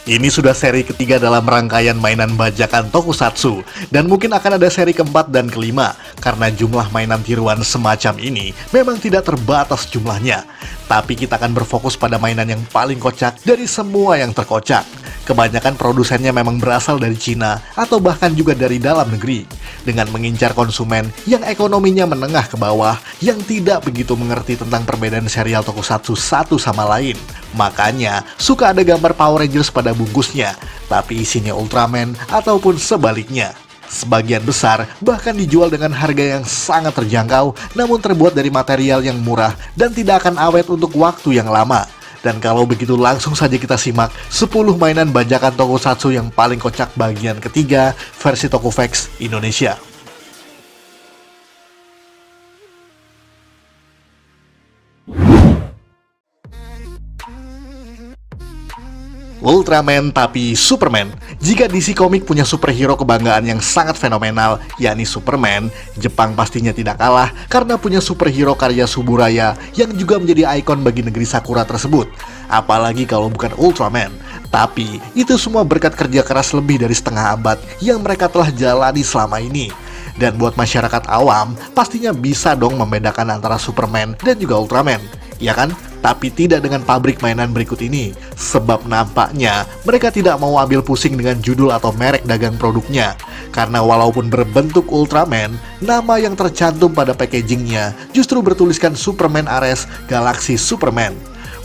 Ini sudah seri ketiga dalam rangkaian mainan bajakan tokusatsu, dan mungkin akan ada seri keempat dan kelima, karena jumlah mainan tiruan semacam ini memang tidak terbatas jumlahnya. Tapi kita akan berfokus pada mainan yang paling kocak dari semua yang terkocak. Kebanyakan produsennya memang berasal dari Cina atau bahkan juga dari dalam negeri, dengan mengincar konsumen yang ekonominya menengah ke bawah yang tidak begitu mengerti tentang perbedaan serial tokusatsu satu sama lain. Makanya suka ada gambar Power Rangers pada bungkusnya, tapi isinya Ultraman ataupun sebaliknya. Sebagian besar bahkan dijual dengan harga yang sangat terjangkau, namun terbuat dari material yang murah dan tidak akan awet untuk waktu yang lama. Dan kalau begitu langsung saja kita simak 10 mainan bajakan tokusatsu yang paling kocak bagian ketiga versi Tokuvex Indonesia. Ultraman tapi Superman. Jika DC Comics punya superhero kebanggaan yang sangat fenomenal, yakni Superman, Jepang pastinya tidak kalah karena punya superhero karya Suburaya yang juga menjadi ikon bagi negeri Sakura tersebut. Apalagi kalau bukan Ultraman. Tapi itu semua berkat kerja keras lebih dari setengah abad yang mereka telah jalani selama ini. Dan buat masyarakat awam, pastinya bisa dong membedakan antara Superman dan juga Ultraman, ya kan? Tapi tidak dengan pabrik mainan berikut ini, sebab nampaknya mereka tidak mau ambil pusing dengan judul atau merek dagang produknya. Karena walaupun berbentuk Ultraman, nama yang tercantum pada packagingnya justru bertuliskan Superman Ares Galaxy Superman.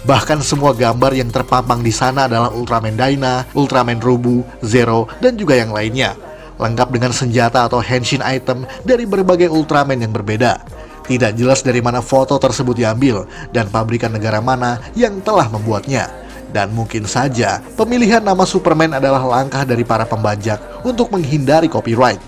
Bahkan semua gambar yang terpampang di sana adalah Ultraman Dyna, Ultraman Robu, Zero, dan juga yang lainnya. Lengkap dengan senjata atau henshin item dari berbagai Ultraman yang berbeda. Tidak jelas dari mana foto tersebut diambil dan pabrikan negara mana yang telah membuatnya. Dan mungkin saja pemilihan nama Superman adalah langkah dari para pembajak untuk menghindari copyright.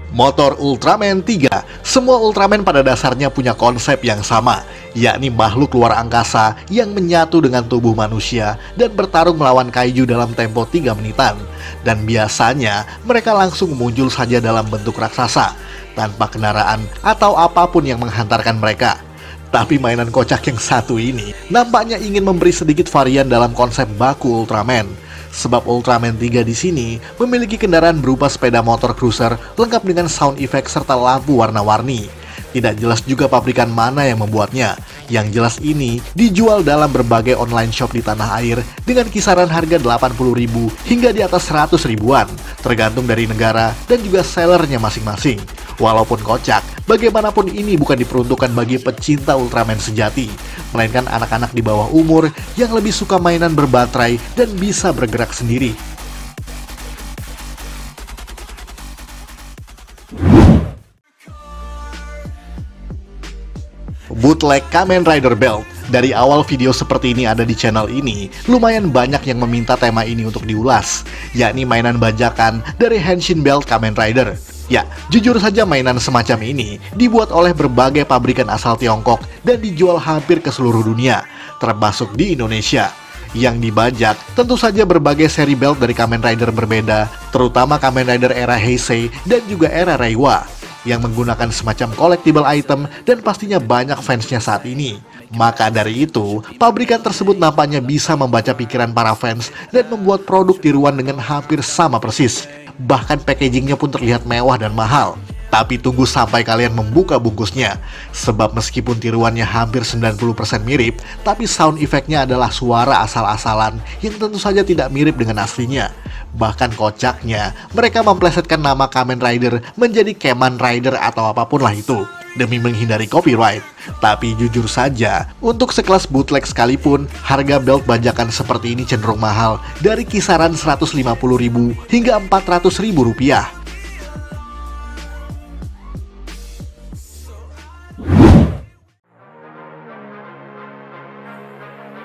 Motor Ultraman 3. Semua Ultraman pada dasarnya punya konsep yang sama, yakni makhluk luar angkasa yang menyatu dengan tubuh manusia dan bertarung melawan kaiju dalam tempo 3 menitan. Dan biasanya mereka langsung muncul saja dalam bentuk raksasa, tanpa kendaraan atau apapun yang menghantarkan mereka. Tapi mainan kocak yang satu ini nampaknya ingin memberi sedikit varian dalam konsep baku Ultraman. Sebab Ultraman 3 di sini memiliki kendaraan berupa sepeda motor cruiser lengkap dengan sound effect serta lampu warna-warni. Tidak jelas juga pabrikan mana yang membuatnya. Yang jelas ini dijual dalam berbagai online shop di tanah air dengan kisaran harga 80.000 hingga di atas 100 ribuan, tergantung dari negara dan juga sellernya masing-masing. Walaupun kocak, bagaimanapun ini bukan diperuntukkan bagi pecinta Ultraman sejati, melainkan anak-anak di bawah umur yang lebih suka mainan berbaterai dan bisa bergerak sendiri. Bootleg Kamen Rider Belt. Dari awal video seperti ini ada di channel ini, lumayan banyak yang meminta tema ini untuk diulas, yakni mainan bajakan dari Henshin Belt Kamen Rider. Ya, jujur saja mainan semacam ini dibuat oleh berbagai pabrikan asal Tiongkok dan dijual hampir ke seluruh dunia, termasuk di Indonesia. Yang dibajak tentu saja berbagai seri belt dari Kamen Rider berbeda, terutama Kamen Rider era Heisei dan juga era Reiwa, yang menggunakan semacam collectible item dan pastinya banyak fansnya saat ini. Maka dari itu, pabrikan tersebut nampaknya bisa membaca pikiran para fans dan membuat produk tiruan dengan hampir sama persis. Bahkan packagingnya pun terlihat mewah dan mahal. Tapi tunggu sampai kalian membuka bungkusnya. Sebab meskipun tiruannya hampir 90% mirip, tapi sound effect-nya adalah suara asal-asalan yang tentu saja tidak mirip dengan aslinya. Bahkan kocaknya, mereka memplesetkan nama Kamen Rider menjadi Keman Rider atau apapun lah itu, demi menghindari copyright. Tapi jujur saja, untuk sekelas bootleg sekalipun, harga belt bajakan seperti ini cenderung mahal, dari kisaran 150.000 hingga 400.000 rupiah.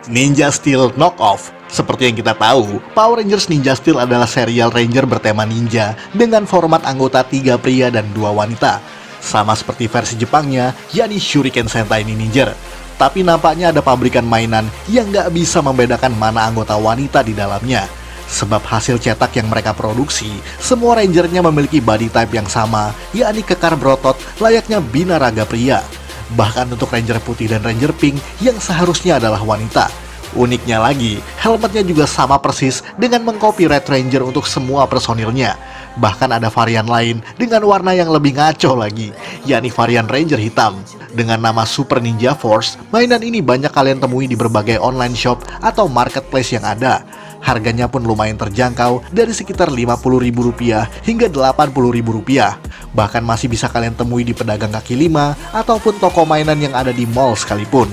Ninja Steel Knockoff. Seperti yang kita tahu, Power Rangers Ninja Steel adalah serial Ranger bertema ninja dengan format anggota 3 pria dan 2 wanita. Sama seperti versi Jepangnya, yakni Shuriken Sentai Ninja. Tapi nampaknya ada pabrikan mainan yang nggak bisa membedakan mana anggota wanita di dalamnya. Sebab hasil cetak yang mereka produksi, semua Rangernya memiliki body type yang sama, yakni kekar berotot layaknya binaraga pria. Bahkan untuk Ranger putih dan Ranger pink yang seharusnya adalah wanita. Uniknya lagi, helmetnya juga sama persis dengan mengcopy Red Ranger untuk semua personilnya. Bahkan ada varian lain dengan warna yang lebih ngaco lagi, yakni varian Ranger hitam. Dengan nama Super Ninja Force, mainan ini banyak kalian temui di berbagai online shop atau marketplace yang ada. Harganya pun lumayan terjangkau dari sekitar Rp50.000 hingga Rp80.000. Bahkan masih bisa kalian temui di pedagang kaki lima ataupun toko mainan yang ada di mall sekalipun.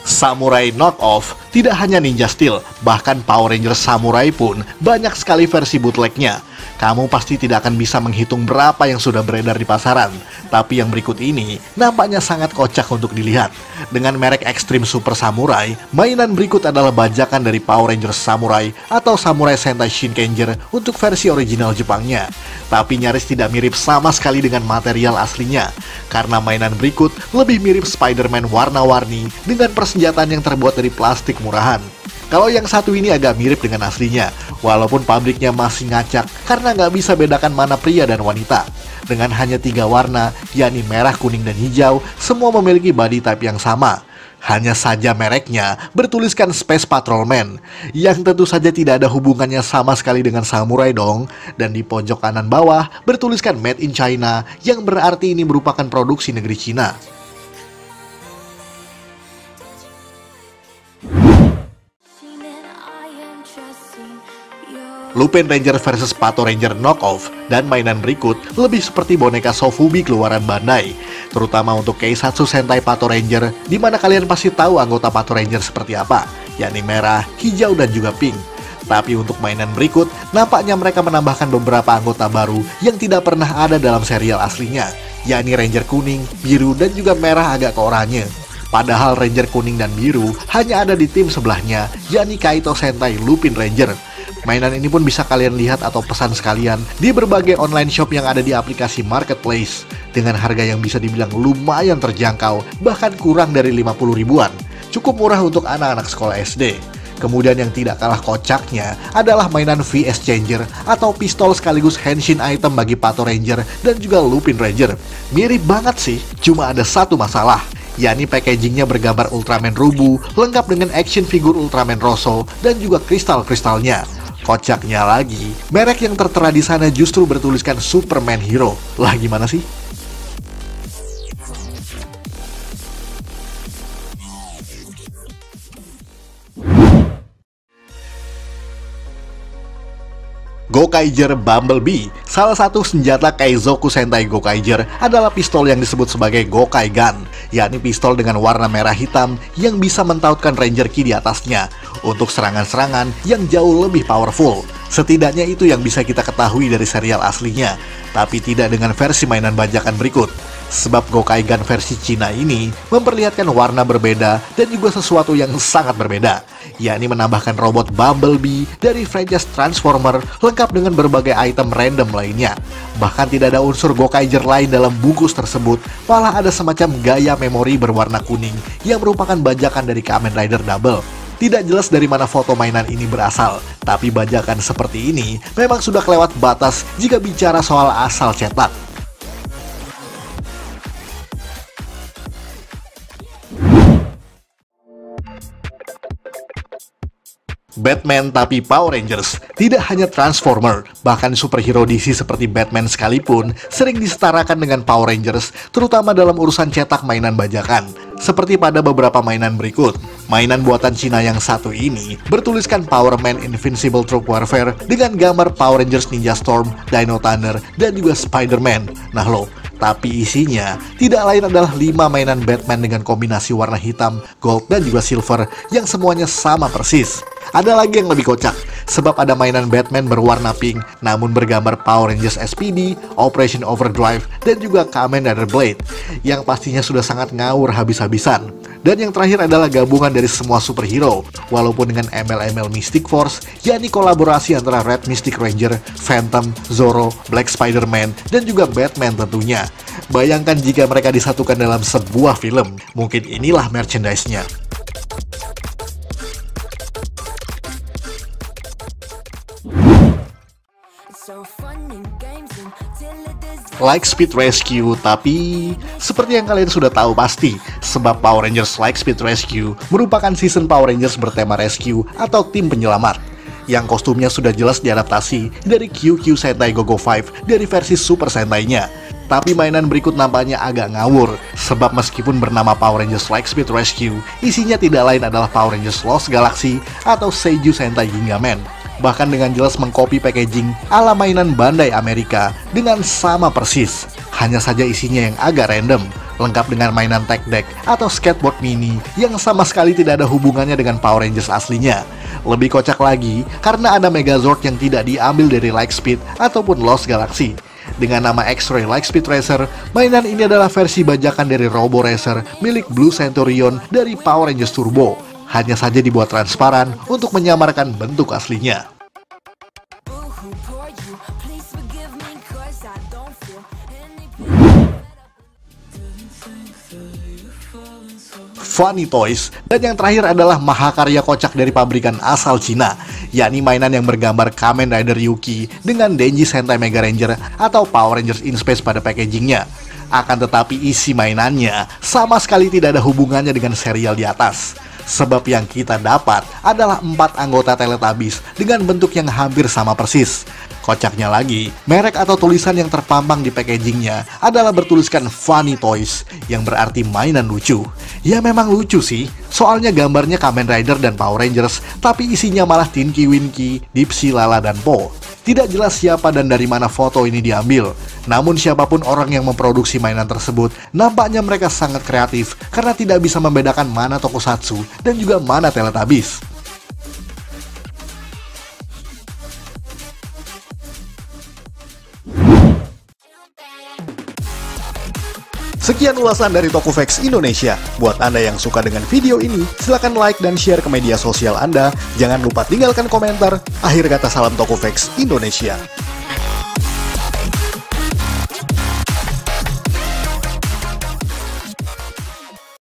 Samurai Knockoff tidak hanya Ninja Steel, bahkan Power Rangers Samurai pun banyak sekali versi bootlegnya. Kamu pasti tidak akan bisa menghitung berapa yang sudah beredar di pasaran. Tapi yang berikut ini nampaknya sangat kocak untuk dilihat. Dengan merek Extreme Super Samurai, mainan berikut adalah bajakan dari Power Rangers Samurai atau Samurai Sentai Shinkenger untuk versi original Jepangnya. Tapi nyaris tidak mirip sama sekali dengan material aslinya. Karena mainan berikut lebih mirip Spider-Man warna-warni dengan persenjataan yang terbuat dari plastik murahan. Kalau yang satu ini agak mirip dengan aslinya, walaupun pabriknya masih ngacak karena nggak bisa bedakan mana pria dan wanita. Dengan hanya 3 warna, yakni merah, kuning, dan hijau, semua memiliki body type yang sama. Hanya saja mereknya bertuliskan Space Patrolman, yang tentu saja tidak ada hubungannya sama sekali dengan samurai dong. Dan di pojok kanan bawah bertuliskan Made in China, yang berarti ini merupakan produksi negeri Cina. Lupin Ranger versus Pato Ranger Knockoff dan mainan berikut lebih seperti boneka Sofubi keluaran Bandai, terutama untuk Keisatsu Sentai Pato Ranger, di mana kalian pasti tahu anggota Pato Ranger seperti apa, yakni merah, hijau, dan juga pink. Tapi untuk mainan berikut, nampaknya mereka menambahkan beberapa anggota baru yang tidak pernah ada dalam serial aslinya, yakni Ranger kuning, biru, dan juga merah agak ke oranye. Padahal Ranger kuning dan biru hanya ada di tim sebelahnya, yakni Kaito Sentai Lupin Ranger. Mainan ini pun bisa kalian lihat atau pesan sekalian di berbagai online shop yang ada di aplikasi marketplace dengan harga yang bisa dibilang lumayan terjangkau, bahkan kurang dari 50 ribuan. Cukup murah untuk anak-anak sekolah SD. Kemudian yang tidak kalah kocaknya adalah mainan VS Changer atau pistol sekaligus henshin item bagi Pato Ranger dan juga Lupin Ranger. Mirip banget sih, cuma ada satu masalah, yakni packagingnya bergambar Ultraman Rubu, lengkap dengan action figure Ultraman Rosso dan juga kristal-kristalnya. Kocaknya lagi, merek yang tertera di sana justru bertuliskan Superman Hero. Lah gimana sih? Gokaiger Bumblebee. Salah satu senjata Keizoku Sentai Gokaiger adalah pistol yang disebut sebagai Gokai Gun, yakni pistol dengan warna merah hitam yang bisa mentautkan Ranger Ki di atasnya untuk serangan-serangan yang jauh lebih powerful. Setidaknya itu yang bisa kita ketahui dari serial aslinya, tapi tidak dengan versi mainan bajakan berikut. Sebab Gokai Gun versi Cina ini memperlihatkan warna berbeda dan juga sesuatu yang sangat berbeda, yakni menambahkan robot Bumblebee dari franchise Transformer lengkap dengan berbagai item random lainnya. Bahkan tidak ada unsur Gokaiger lain dalam bungkus tersebut, malah ada semacam gaya memori berwarna kuning yang merupakan bajakan dari Kamen Rider Double. Tidak jelas dari mana foto mainan ini berasal, tapi bajakan seperti ini memang sudah kelewat batas jika bicara soal asal cetak. Batman tapi Power Rangers. Tidak hanya Transformer, bahkan superhero DC seperti Batman sekalipun sering disetarakan dengan Power Rangers, terutama dalam urusan cetak mainan bajakan. Seperti pada beberapa mainan berikut. Mainan buatan Cina yang satu ini bertuliskan Power Man Invincible Troop Warfare dengan gambar Power Rangers Ninja Storm, Dino Thunder, dan juga Spider-Man. Nah loh, tapi isinya tidak lain adalah 5 mainan Batman dengan kombinasi warna hitam, gold, dan juga silver yang semuanya sama persis. Ada lagi yang lebih kocak, sebab ada mainan Batman berwarna pink namun bergambar Power Rangers SPD, Operation Overdrive, dan juga Kamen Rider Blade, yang pastinya sudah sangat ngawur habis-habisan. Dan yang terakhir adalah gabungan dari semua superhero, walaupun dengan embel-embel Mystic Force, yakni kolaborasi antara Red Mystic Ranger, Phantom, Zorro, Black Spider-Man, dan juga Batman tentunya. Bayangkan jika mereka disatukan dalam sebuah film, mungkin inilah merchandise-nya. Lightspeed Rescue, tapi seperti yang kalian sudah tahu pasti, sebab Power Rangers Lightspeed Rescue merupakan season Power Rangers bertema rescue atau tim penyelamat, yang kostumnya sudah jelas diadaptasi dari QQ Sentai Go-Go 5 dari versi Super Sentai-nya. Tapi mainan berikut nampaknya agak ngawur, sebab meskipun bernama Power Rangers Lightspeed Rescue, isinya tidak lain adalah Power Rangers Lost Galaxy atau Seiju Sentai Gingaman. Bahkan dengan jelas mengcopy packaging ala mainan Bandai Amerika dengan sama persis. Hanya saja isinya yang agak random, lengkap dengan mainan tech deck atau skateboard mini yang sama sekali tidak ada hubungannya dengan Power Rangers aslinya. Lebih kocak lagi, karena ada Megazord yang tidak diambil dari Lightspeed ataupun Lost Galaxy. Dengan nama X-Ray Lightspeed Racer, mainan ini adalah versi bajakan dari Robo Racer milik Blue Centurion dari Power Rangers Turbo. Hanya saja dibuat transparan untuk menyamarkan bentuk aslinya. Funny Toys, dan yang terakhir adalah mahakarya kocak dari pabrikan asal Cina, yakni mainan yang bergambar Kamen Rider Yuki dengan Denji Sentai Mega Ranger atau Power Rangers in Space pada packagingnya. Akan tetapi isi mainannya sama sekali tidak ada hubungannya dengan serial di atas. Sebab yang kita dapat adalah 4 anggota Teletubbies dengan bentuk yang hampir sama persis. Kocaknya lagi, merek atau tulisan yang terpampang di packagingnya adalah bertuliskan Funny Toys, yang berarti mainan lucu. Ya memang lucu sih, soalnya gambarnya Kamen Rider dan Power Rangers, tapi isinya malah Tinky Winky, Dipsy, Lala, dan Po. Tidak jelas siapa dan dari mana foto ini diambil. Namun siapapun orang yang memproduksi mainan tersebut, nampaknya mereka sangat kreatif karena tidak bisa membedakan mana tokusatsu dan juga mana Teletubbies. Sekian ulasan dari Tokuvex Indonesia. Buat Anda yang suka dengan video ini, silahkan like dan share ke media sosial Anda. Jangan lupa tinggalkan komentar. Akhir kata, salam Tokuvex Indonesia.